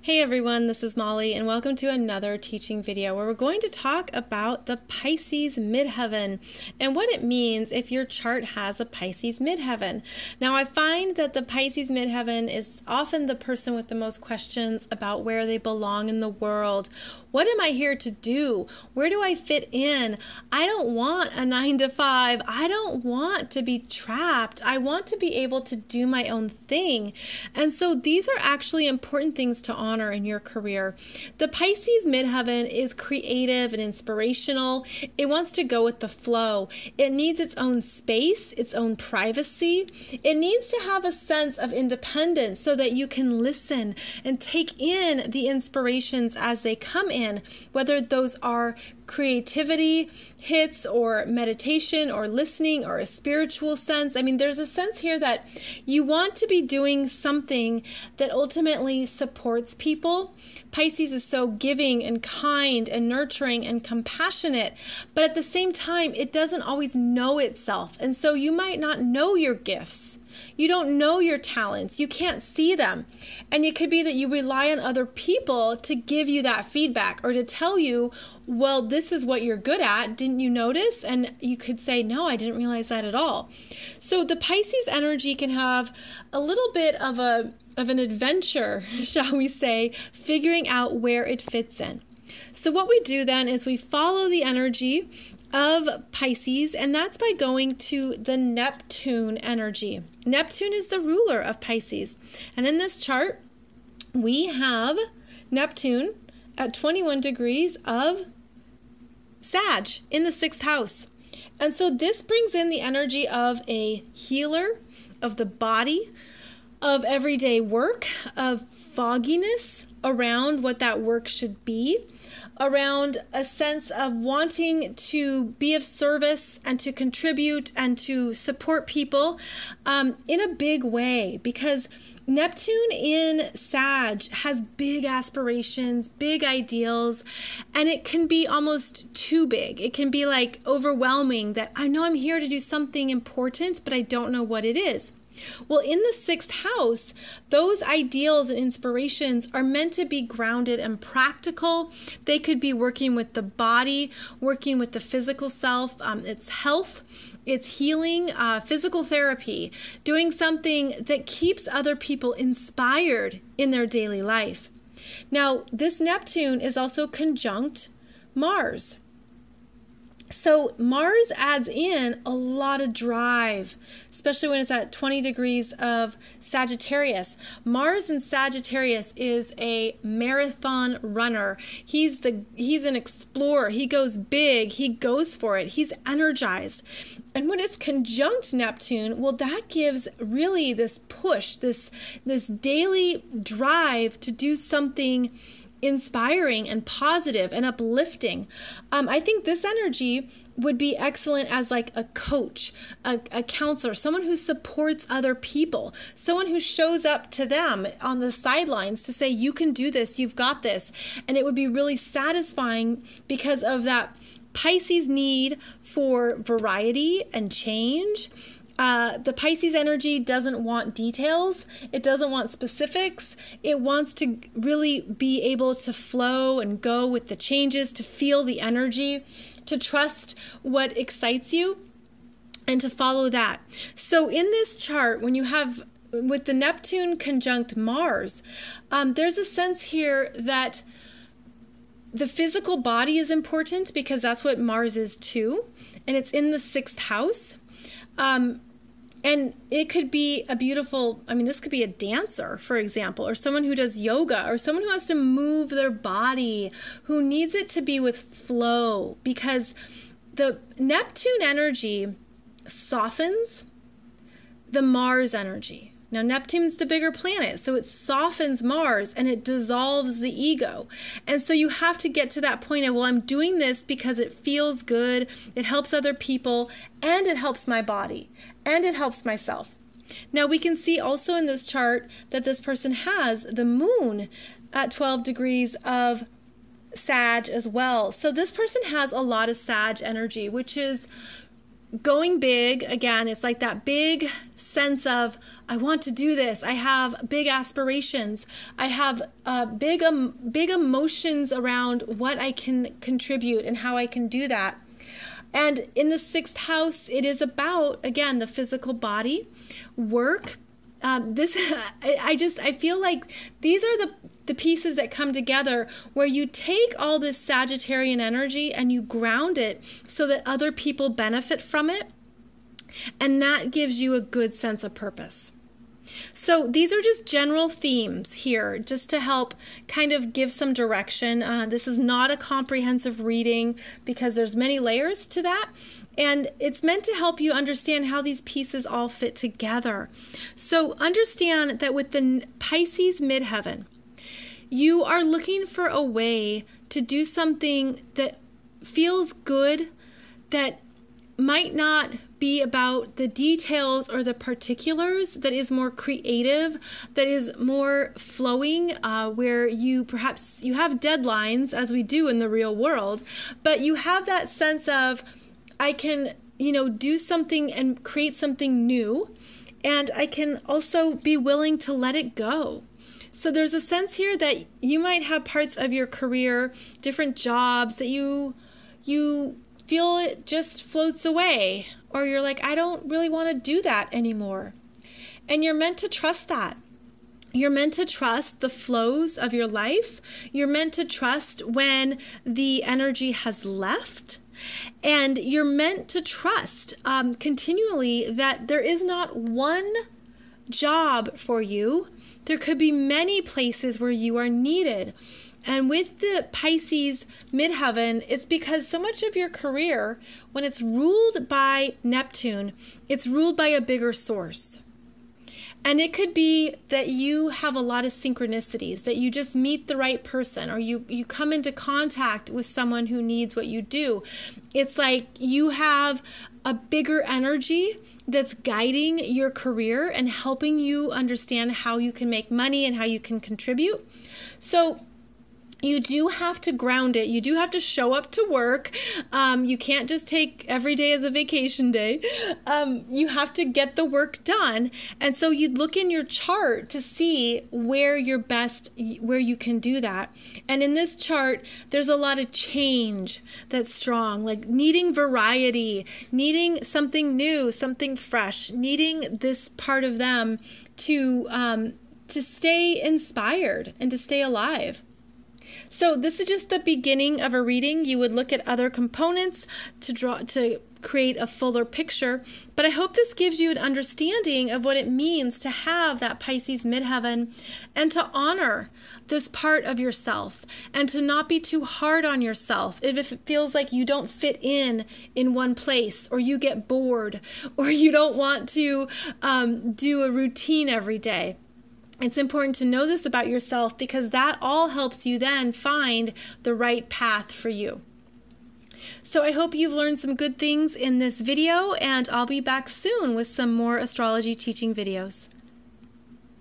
Hey everyone, this is Molly and welcome to another teaching video where we're going to talk about the Pisces Midheaven and what it means if your chart has a Pisces Midheaven. Now I find that the Pisces Midheaven is often the person with the most questions about where they belong in the world. What am I here to do? Where do I fit in? I don't want a 9 to 5. I don't want to be trapped. I want to be able to do my own thing. And so these are actually important things to honor in your career. The Pisces Midheaven is creative and inspirational. It wants to go with the flow. It needs its own space, its own privacy. It needs to have a sense of independence so that you can listen and take in the inspirations as they come in, whether those are creativity hits or meditation or listening or a spiritual sense. I mean, there's a sense here that you want to be doing something that ultimately supports people. Pisces is so giving and kind and nurturing and compassionate, but at the same time, it doesn't always know itself. And so you might not know your gifts. You don't know your talents. You can't see them. And it could be that you rely on other people to give you that feedback or to tell you, well, this is what you're good at. Didn't you notice? And you could say, no, I didn't realize that at all. So the Pisces energy can have a little bit of an adventure, shall we say, figuring out where it fits in. So what we do then is we follow the energy of Pisces, and that's by going to the Neptune energy. Neptune is the ruler of Pisces. And in this chart, we have Neptune at 21 degrees of Sag in the 6th house. And so this brings in the energy of a healer, of the body, of everyday work, of fogginess around what that work should be, around a sense of wanting to be of service and to contribute and to support people in a big way, because Neptune in Sag has big aspirations, big ideals, and it can be almost too big. It can be like overwhelming that I know I'm here to do something important, but I don't know what it is. Well, in the 6th house, those ideals and inspirations are meant to be grounded and practical. They could be working with the body, working with the physical self, its health, its healing, physical therapy, doing something that keeps other people inspired in their daily life. Now, this Neptune is also conjunct Mars. So Mars adds in a lot of drive, especially when it's at 20 degrees of Sagittarius. Mars in Sagittarius is a marathon runner. He's an explorer. He goes big. He goes for it. He's energized. And when it's conjunct Neptune, well, that gives really this push, this daily drive to do something inspiring and positive and uplifting. I think this energy would be excellent as like a coach, a counselor, someone who supports other people, someone who shows up to them on the sidelines to say, you can do this, you've got this. And it would be really satisfying because of that Pisces need for variety and change. The Pisces energy doesn't want details. It doesn't want specifics. It wants to really be able to flow and go with the changes, to feel the energy, to trust what excites you, and to follow that. So in this chart, when you have with the Neptune conjunct Mars, there's a sense here that the physical body is important because that's what Mars is too, and it's in the 6th house. And it could be this could be a dancer, for example, or someone who does yoga, or someone who has to move their body, who needs it to be with flow, because the Neptune energy softens the Mars energy. Now, Neptune's the bigger planet, so it softens Mars and it dissolves the ego. And so you have to get to that point of, well, I'm doing this because it feels good, it helps other people, and it helps my body, and it helps myself. Now, we can see also in this chart that this person has the moon at 12 degrees of Sag as well. So this person has a lot of Sag energy, which is going big, again, it's like that big sense of, I want to do this. I have big aspirations. I have big emotions around what I can contribute and how I can do that. And in the 6th house, it is about, again, the physical body, work. I feel like these are the pieces that come together where you take all this Sagittarian energy and you ground it so that other people benefit from it. And that gives you a good sense of purpose. So these are just general themes here, just to help kind of give some direction. This is not a comprehensive reading because there's many layers to that. And it's meant to help you understand how these pieces all fit together. So understand that with the Pisces Midheaven, you are looking for a way to do something that feels good, that might not be about the details or the particulars, that is more creative, that is more flowing, where you have deadlines, as we do in the real world, but you have that sense of, I can, do something and create something new, and I can also be willing to let it go. So there's a sense here that you might have parts of your career, different jobs that you feel it just floats away, or you're like, I don't really want to do that anymore. And you're meant to trust that. You're meant to trust the flows of your life. You're meant to trust when the energy has left. And you're meant to trust continually that there is not one job for you. There could be many places where you are needed. And with the Pisces Midheaven, it's because so much of your career, when it's ruled by Neptune, it's ruled by a bigger source. And it could be that you have a lot of synchronicities, that you just meet the right person, or you come into contact with someone who needs what you do. It's like you have a bigger energy that's guiding your career and helping you understand how you can make money and how you can contribute. So you do have to ground it. You do have to show up to work. You can't just take every day as a vacation day. You have to get the work done. And so you'd look in your chart to see where you're best, where you can do that. And in this chart, there's a lot of change that's strong, like needing variety, needing something new, something fresh, needing this part of them to stay inspired and to stay alive. So this is just the beginning of a reading. You would look at other components to create a fuller picture. But I hope this gives you an understanding of what it means to have that Pisces Midheaven and to honor this part of yourself and to not be too hard on yourself if it feels like you don't fit in one place, or you get bored, or you don't want to do a routine every day. It's important to know this about yourself because that all helps you then find the right path for you. So I hope you've learned some good things in this video, and I'll be back soon with some more astrology teaching videos.